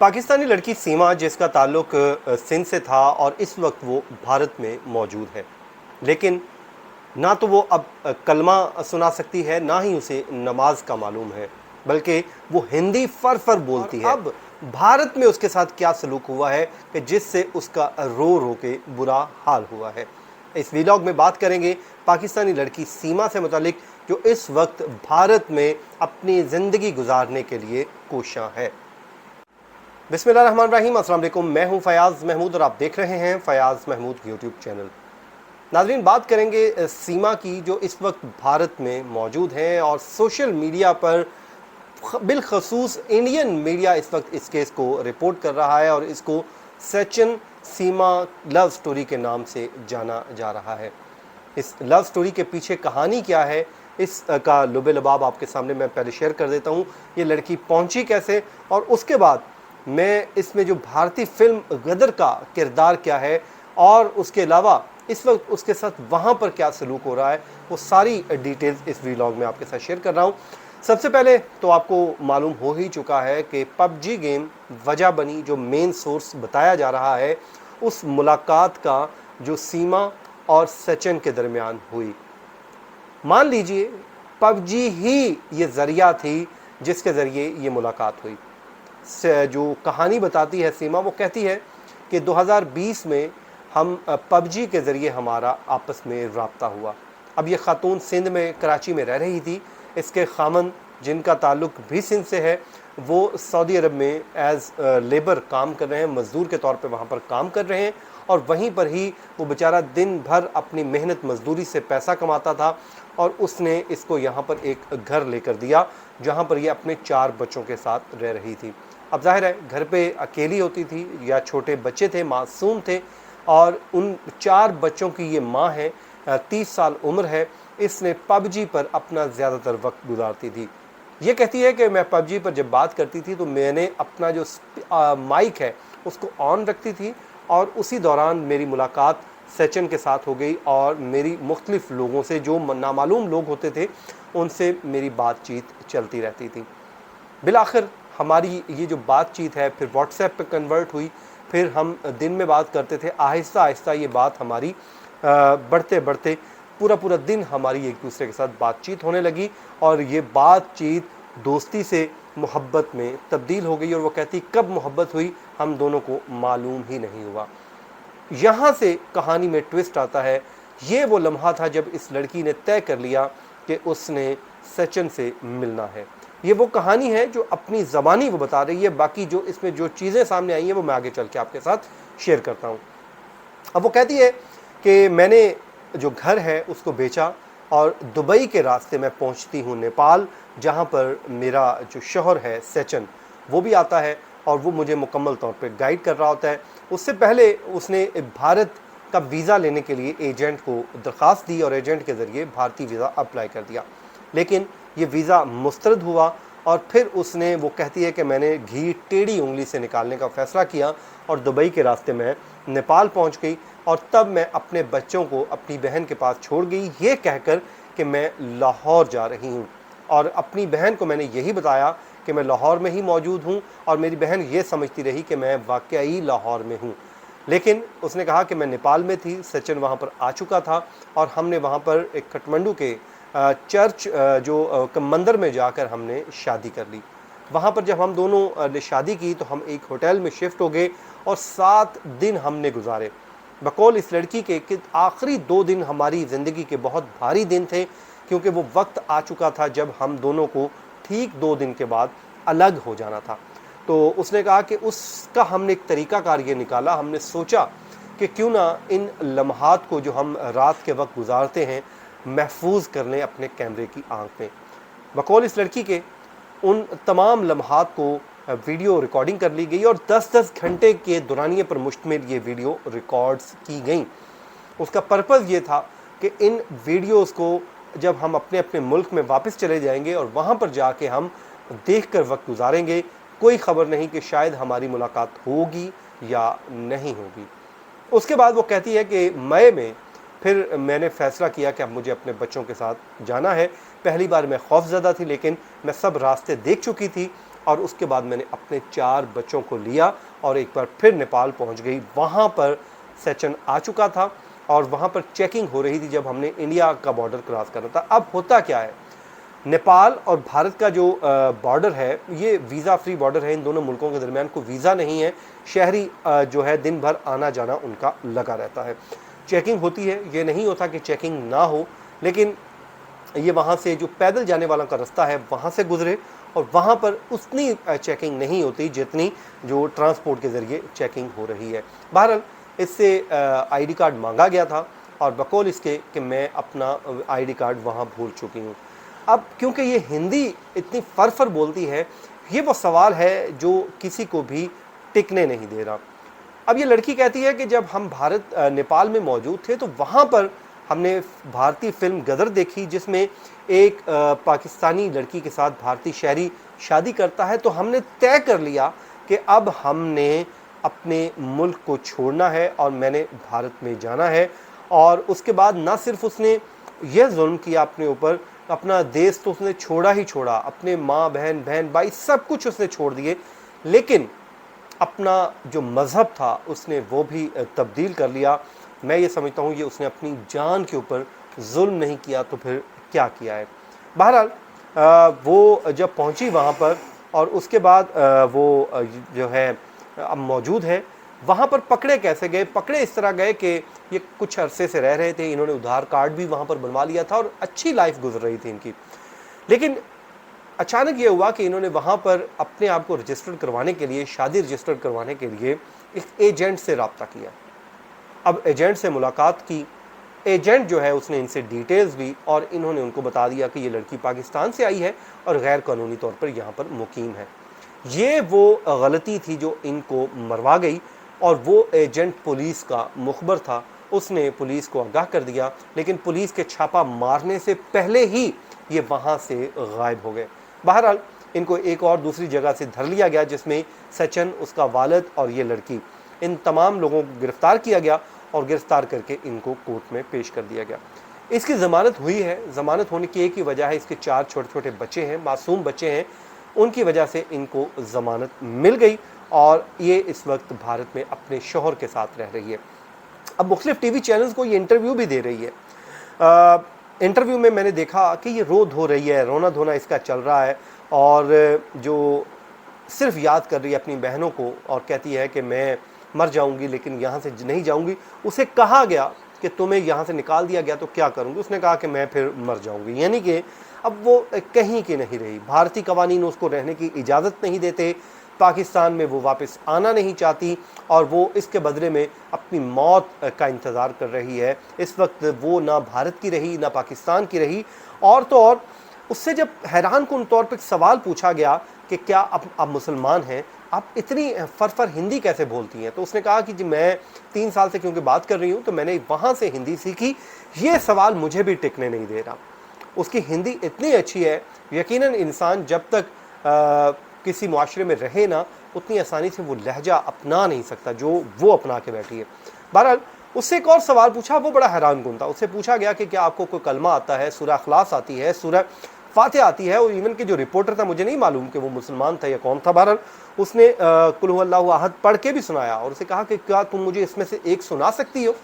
पाकिस्तानी लड़की सीमा जिसका ताल्लुक सिंध से था और इस वक्त वो भारत में मौजूद है, लेकिन ना तो वो अब कलमा सुना सकती है, ना ही उसे नमाज का मालूम है, बल्कि वो हिंदी फर बोलती है। अब भारत में उसके साथ क्या सलूक हुआ है कि जिससे उसका रो रो के बुरा हाल हुआ है। इस वीलॉग में बात करेंगे पाकिस्तानी लड़की सीमा से मुतालिक, जो इस वक्त भारत में अपनी ज़िंदगी गुजारने के लिए कोशां है। बिस्मिल्लाहिर्रहमानिर्रहीम, अस्सलाम वालेकुम। मैं हूं फयाज़ महमूद और आप देख रहे हैं फयाज़ महमूद यूट्यूब चैनल। नाज़रीन, बात करेंगे सीमा की, जो इस वक्त भारत में मौजूद हैं और सोशल मीडिया पर बिलखसूस इंडियन मीडिया इस वक्त इस केस को रिपोर्ट कर रहा है और इसको सचिन सीमा लव स्टोरी के नाम से जाना जा रहा है। इस लव स्टोरी के पीछे कहानी क्या है, इसका लुबे लबाब आपके सामने मैं पहले शेयर कर देता हूँ। ये लड़की पहुँची कैसे, और उसके बाद मैं इसमें जो भारतीय फिल्म गदर का किरदार क्या है, और उसके अलावा इस वक्त उसके साथ वहाँ पर क्या सलूक हो रहा है, वो सारी डिटेल्स इस व्लॉग में आपके साथ शेयर कर रहा हूँ। सबसे पहले तो आपको मालूम हो ही चुका है कि पबजी गेम वजह बनी, जो मेन सोर्स बताया जा रहा है उस मुलाकात का जो सीमा और सचिन के दरमियान हुई। मान लीजिए पबजी ही ये ज़रिया थी जिसके ज़रिए ये मुलाकात हुई। जो कहानी बताती है सीमा, वो कहती है कि 2020 में हम पबजी के ज़रिए हमारा आपस में रब्ता हुआ। अब ये ख़ातून सिंध में कराची में रह रही थी। इसके ख़ामन जिनका ताल्लुक़ भी सिंध से है, वो सऊदी अरब में एज़ लेबर काम कर रहे हैं, मज़दूर के तौर पे वहाँ पर काम कर रहे हैं, और वहीं पर ही वो बेचारा दिन भर अपनी मेहनत मज़दूरी से पैसा कमाता था, और उसने इसको यहाँ पर एक घर लेकर दिया जहाँ पर ये अपने 4 बच्चों के साथ रह रही थी। अब ज़ाहिर है घर पे अकेली होती थी या छोटे बच्चे थे, मासूम थे, और उन 4 बच्चों की ये माँ है, 30 साल उम्र है। इसने पबजी पर अपना ज़्यादातर वक्त गुजारती थी। ये कहती है कि मैं पबजी पर जब बात करती थी तो मैंने अपना जो माइक है उसको ऑन रखती थी, और उसी दौरान मेरी मुलाकात सचिन के साथ हो गई, और मेरी मुख्तलिफ लोगों से, जो नामालूम लोग होते थे, उनसे मेरी बातचीत चलती रहती थी। बिलाखिर हमारी ये जो बातचीत है फिर व्हाट्सएप पे कन्वर्ट हुई, फिर हम दिन में बात करते थे। आहिस्ता आहिस्ता ये बात हमारी बढ़ते बढ़ते पूरा दिन हमारी एक दूसरे के साथ बातचीत होने लगी, और ये बातचीत दोस्ती से मोहब्बत में तब्दील हो गई। और वो कहती कब मोहब्बत हुई हम दोनों को मालूम ही नहीं हुआ। यहाँ से कहानी में ट्विस्ट आता है। ये वो लम्हा था जब इस लड़की ने तय कर लिया कि उसने सचिन से मिलना है। ये वो कहानी है जो अपनी ज़बानी वो बता रही है, बाकी जो इसमें जो चीज़ें सामने आई हैं वो मैं आगे चल के आपके साथ शेयर करता हूँ। अब वो कहती है कि मैंने जो घर है उसको बेचा और दुबई के रास्ते मैं पहुँचती हूँ नेपाल, जहाँ पर मेरा जो शौहर है सचिन वो भी आता है, और वो मुझे मुकम्मल तौर पे गाइड कर रहा होता है। उससे पहले उसने भारत का वीज़ा लेने के लिए एजेंट को दरख्वास्त दी और एजेंट के ज़रिए भारतीय वीज़ा अप्लाई कर दिया, लेकिन ये वीज़ा मुस्तरद हुआ। और फिर उसने, वो कहती है कि मैंने घी टेढ़ी उंगली से निकालने का फ़ैसला किया और दुबई के रास्ते में नेपाल पहुंच गई, और तब मैं अपने बच्चों को अपनी बहन के पास छोड़ गई, ये कहकर कि मैं लाहौर जा रही हूँ। और अपनी बहन को मैंने यही बताया कि मैं लाहौर में ही मौजूद हूँ, और मेरी बहन ये समझती रही कि मैं वाकई लाहौर में हूँ। लेकिन उसने कहा कि मैं नेपाल में थी, सचिन वहाँ पर आ चुका था, और हमने वहाँ पर एक काठमांडू के चर्च जो मंदिर में जाकर हमने शादी कर ली। वहाँ पर जब हम दोनों ने शादी की तो हम एक होटल में शिफ्ट हो गए, और 7 दिन हमने गुजारे। बकौल इस लड़की के कि आखिरी 2 दिन हमारी ज़िंदगी के बहुत भारी दिन थे, क्योंकि वो वक्त आ चुका था जब हम दोनों को ठीक 2 दिन के बाद अलग हो जाना था। तो उसने कहा कि उसका हमने एक तरीक़ाकार ये निकाला, हमने सोचा कि क्यों ना इन लम्हात को जो हम रात के वक्त गुजारते हैं महफूज कर लें अपने कैमरे की आंख में। बकौल इस लड़की के उन तमाम लम्हात को वीडियो रिकॉर्डिंग कर ली गई, और 10-10 घंटे के दौरानिए पर मुश्तमिल ये वीडियो रिकॉर्ड्स की गई। उसका पर्पज़ ये था कि इन वीडियोस को जब हम अपने अपने मुल्क में वापस चले जाएंगे और वहाँ पर जाके हम देख कर वक्त गुजारेंगे, कोई ख़बर नहीं कि शायद हमारी मुलाकात होगी या नहीं होगी। उसके बाद वो कहती है कि मई में फिर मैंने फ़ैसला किया कि अब मुझे अपने बच्चों के साथ जाना है। पहली बार मैं खौफज़दा थी, लेकिन मैं सब रास्ते देख चुकी थी, और उसके बाद मैंने अपने 4 बच्चों को लिया और एक बार फिर नेपाल पहुंच गई। वहाँ पर सचिन आ चुका था और वहाँ पर चेकिंग हो रही थी जब हमने इंडिया का बॉर्डर क्रॉस करना था। अब होता क्या है, नेपाल और भारत का जो बॉर्डर है ये वीज़ा फ्री बॉर्डर है, इन दोनों मुल्कों के दरमियान कोई वीज़ा नहीं है। शहरी जो है दिन भर आना जाना उनका लगा रहता है। चेकिंग होती है, ये नहीं होता कि चेकिंग ना हो, लेकिन ये वहाँ से जो पैदल जाने वालों का रास्ता है वहाँ से गुजरे और वहाँ पर उतनी चेकिंग नहीं होती जितनी जो ट्रांसपोर्ट के ज़रिए चेकिंग हो रही है। बहरहाल इससे आईडी कार्ड मांगा गया था और बकौल इसके कि मैं अपना आईडी कार्ड वहाँ भूल चुकी हूँ। अब क्योंकि ये हिंदी इतनी फर बोलती है, ये वो सवाल है जो किसी को भी टिकने नहीं दे रहा। अब ये लड़की कहती है कि जब हम नेपाल में मौजूद थे तो वहाँ पर हमने भारतीय फिल्म गदर देखी जिसमें एक पाकिस्तानी लड़की के साथ भारतीय शहरी शादी करता है, तो हमने तय कर लिया कि अब हमने अपने मुल्क को छोड़ना है और मैंने भारत में जाना है। और उसके बाद ना सिर्फ उसने यह जुल्म किया अपने ऊपर, अपना देश तो उसने छोड़ा ही छोड़ा, अपने माँ बहन भाई सब कुछ उसने छोड़ दिए, लेकिन अपना जो मज़हब था उसने वो भी तब्दील कर लिया। मैं ये समझता हूँ ये उसने अपनी जान के ऊपर जुल्म नहीं किया तो फिर क्या किया है। बहरहाल वो जब पहुँची वहाँ पर और उसके बाद वो जो है अब मौजूद है। वहाँ पर पकड़े कैसे गए? पकड़े इस तरह गए कि ये कुछ अरसे से रह रहे थे, इन्होंने उधार कार्ड भी वहाँ पर बनवा लिया था और अच्छी लाइफ गुजर रही थी इनकी। लेकिन अचानक ये हुआ कि इन्होंने वहाँ पर अपने आप को रजिस्टर्ड करवाने के लिए, शादी रजिस्टर्ड करवाने के लिए एक एजेंट से रब्ता किया। अब एजेंट से मुलाकात की, एजेंट जो है उसने इनसे डिटेल्स ली और इन्होंने उनको बता दिया कि ये लड़की पाकिस्तान से आई है और गैर कानूनी तौर पर यहाँ पर मुकीम है। ये वो गलती थी जो इनको मरवा गई और वो एजेंट पुलिस का मुखबर था, उसने पुलिस को आगाह कर दिया, लेकिन पुलिस के छापा मारने से पहले ही ये वहाँ से गायब हो गए। बहरहाल इनको एक और दूसरी जगह से धर लिया गया जिसमें सचिन, उसका वालिद और ये लड़की, इन तमाम लोगों को गिरफ्तार किया गया और गिरफ्तार करके इनको कोर्ट में पेश कर दिया गया। इसकी ज़मानत हुई है। ज़मानत होने की एक ही वजह है, इसके 4 छोटे छोटे बच्चे हैं, मासूम बच्चे हैं, उनकी वजह से इनको ज़मानत मिल गई और ये इस वक्त भारत में अपने शौहर के साथ रह रही है। अब मुख्तलिफ टीवी चैनल्स को ये इंटरव्यू भी दे रही है। इंटरव्यू में मैंने देखा कि ये रो धो रही है, रोना धोना इसका चल रहा है और जो सिर्फ याद कर रही है अपनी बहनों को और कहती है कि मैं मर जाऊंगी लेकिन यहाँ से नहीं जाऊंगी। उसे कहा गया कि तुम्हें यहाँ से निकाल दिया गया तो क्या करूँगी? उसने कहा कि मैं फिर मर जाऊंगी। यानी कि अब वो कहीं की नहीं रही। भारतीय कवानीन उसको रहने की इजाज़त नहीं देते, पाकिस्तान में वो वापस आना नहीं चाहती और वो इसके बदले में अपनी मौत का इंतज़ार कर रही है। इस वक्त वो ना भारत की रही ना पाकिस्तान की रही। और तो और उससे जब हैरान कुन तौर पर सवाल पूछा गया कि क्या आप मुसलमान हैं, आप इतनी फर हिंदी कैसे बोलती हैं, तो उसने कहा कि जी मैं 3 साल से क्योंकि बात कर रही हूँ तो मैंने वहाँ से हिंदी सीखी। ये सवाल मुझे भी टिकने नहीं दे रहा। उसकी हिंदी इतनी अच्छी है, यकीनन इंसान जब तक किसी मुआशरे में रहे ना, उतनी आसानी से वो लहजा अपना नहीं सकता जो वो अपना के बैठी है। बहरहाल उससे एक और सवाल पूछा, वो बड़ा हैरान कुन था। उससे पूछा गया कि क्या आपको कोई कलमा आता है, सूरह इखलास आती है, सूरह फातिहा आती है। और इवन के जो रिपोर्टर था, मुझे नहीं मालूम कि वो मुसलमान था या कौन था, बहरहाल उसने कुल हुवल्लाहु अहद पढ़ के भी सुनाया और उसे कहा कि क्या तुम मुझे इसमें से एक सुना सकती हो?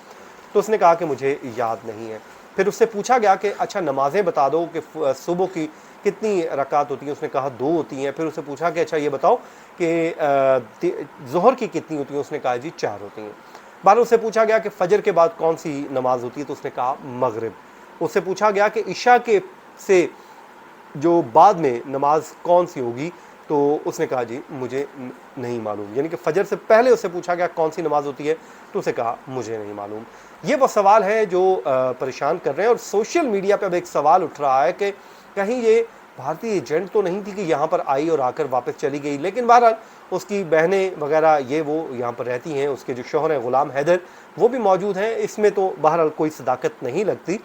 तो उसने कहा कि मुझे याद नहीं है। फिर उससे पूछा गया कि अच्छा नमाज़ें बता दो कि सुबह की कितनी रकात होती हैं? उसने कहा 2 होती हैं। फिर उससे पूछा कि अच्छा ये बताओ कि ज़ोहर की कितनी होती हैं? उसने कहा जी 4 होती हैं। बार उससे पूछा गया कि फ़जर के बाद कौन सी नमाज़ होती है? तो उसने कहा मगरिब। उससे पूछा गया कि इशा के से जो बाद में नमाज कौन सी होगी? तो उसने कहा जी मुझे नहीं मालूम। यानी कि फ़जर से पहले उससे पूछा गया कौन सी नमाज़ होती है, तो उसे कहा मुझे नहीं मालूम। ये वो सवाल है जो परेशान कर रहे हैं। और सोशल मीडिया पे अब एक सवाल उठ रहा है कि कहीं ये भारतीय एजेंट तो नहीं थी कि यहाँ पर आई और आकर वापस चली गई। लेकिन बहरहाल उसकी बहनें वगैरह ये वो यहाँ पर रहती हैं, उसके जो शौहर हैं ग़ुलाम हैदर वो भी मौजूद हैं। इसमें तो बहरहाल कोई सदाकत नहीं लगती।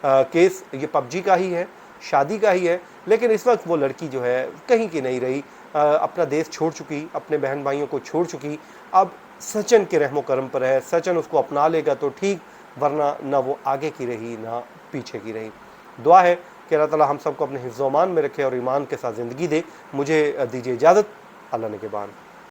केस ये पबजी का ही है, शादी का ही है। लेकिन इस वक्त वो लड़की जो है कहीं की नहीं रही, अपना देश छोड़ चुकी, अपने बहन भाइयों को छोड़ चुकी। अब सचिन के रहमो करम पर है, सचिन उसको अपना लेगा तो ठीक, वरना ना वो आगे की रही ना पीछे की रही। दुआ है कि अल्लाह ताला हम सबको अपने हिफ्ज़-ओ-अमान में रखे और ईमान के साथ ज़िंदगी दे। मुझे दीजिए इजाज़त। अल्लाह निगहबान।